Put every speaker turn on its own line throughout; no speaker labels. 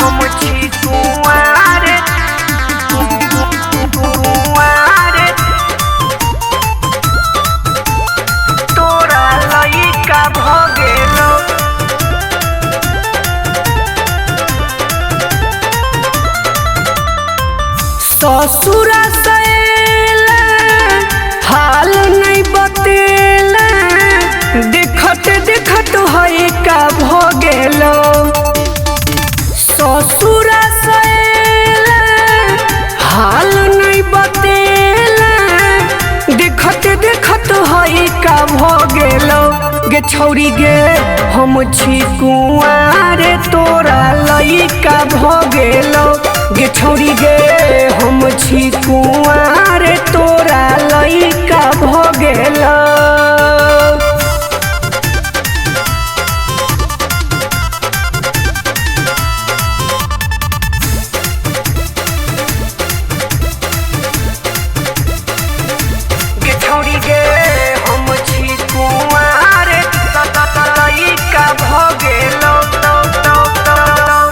हम छी कुंवार कुंवार तोरा लइका भ गेलो। ससुरा सैला हाल नहीं बतेला देखत देखत है का भ गेलो। ससुरा सैला हाल नहीं बतेला देखत देखत है का भ गेलो। गे छौरी गे हम छी कुंवार तोरा लइका भ गेलो। गे छौरी गे हम छी कुंवार तोरा लइका भ गेलो। गे छौरी गे हम छी कुंवार लइका भ गेलो।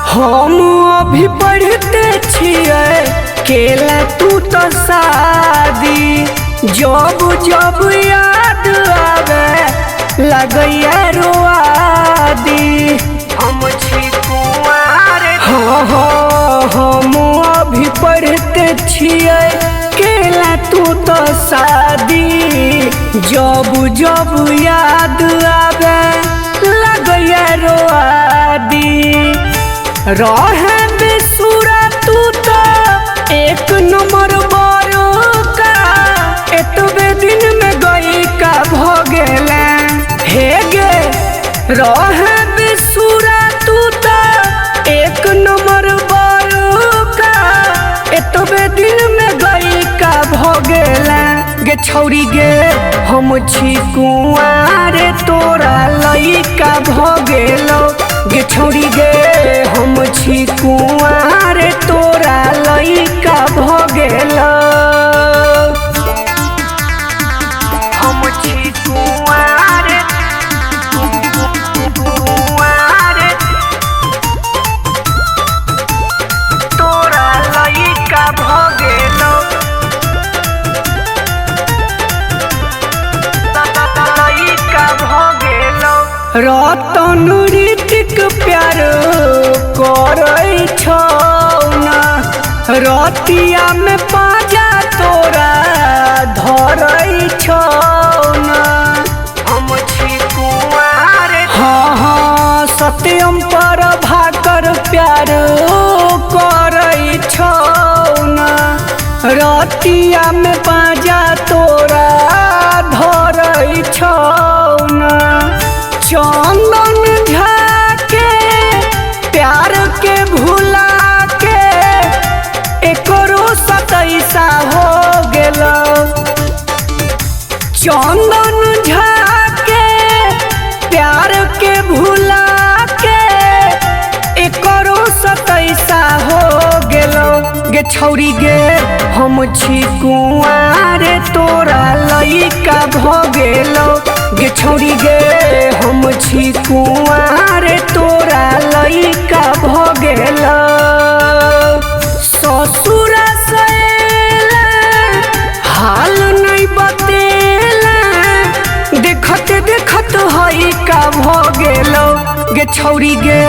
हम अभी पढ़ते छिए केला तू तो शादी जब जब याद आवे लगैया रोआदी। हम छी कुंवार हम अभी पढ़ते छिए केला तू तो शादी जब जब याद आवे लगैया रोआदी। रहे बेसुरा तू तो एक नंबर बड़का एतबे दिन में गई का भ गेले। हे गे रहे बेसुरा तू तो एक नंबर बड़का एतबे दिन में गई का भ गेले। गे छौरी गे हम छी कुंवार तोरा लइका भ गेलो। गे छौरी गे हम छी कुंवार तोरा लइका भ गेलो। हम छी कुंवार कुंवार तोरा लइका भ गेलो। लइका भ गेलो। रतन ऋतिक प्यार करै छौ ना रतिया में पाजा तोरा धरै छौ ना। हम छी कुंवार हाँ सत्यम पर भाकर प्यार करै छौ ना रतिया में पाजा तोरा धरै छौ ना। चंदन झा के प्यार के भुला के एकरो सतैसा हो गेलो। चंदन झा के प्यार के भुला के एकरो सतैसा हो गेलो। गे छौरी गे हम छी कुंवार तोरा लइका भ गेलो। गे छौरी गे हम छी कुंवार तोरा लइका भ गेलो। ससुरा सैला हाल नहीं बतेला देखत देखत है का भ गेलो। गे छौरी गे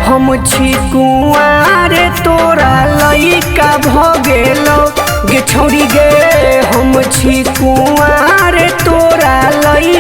हम छी कुंवार तोरा लइका भ गेलो। गे छौरी गे हम छी कुंवार तोरा लइका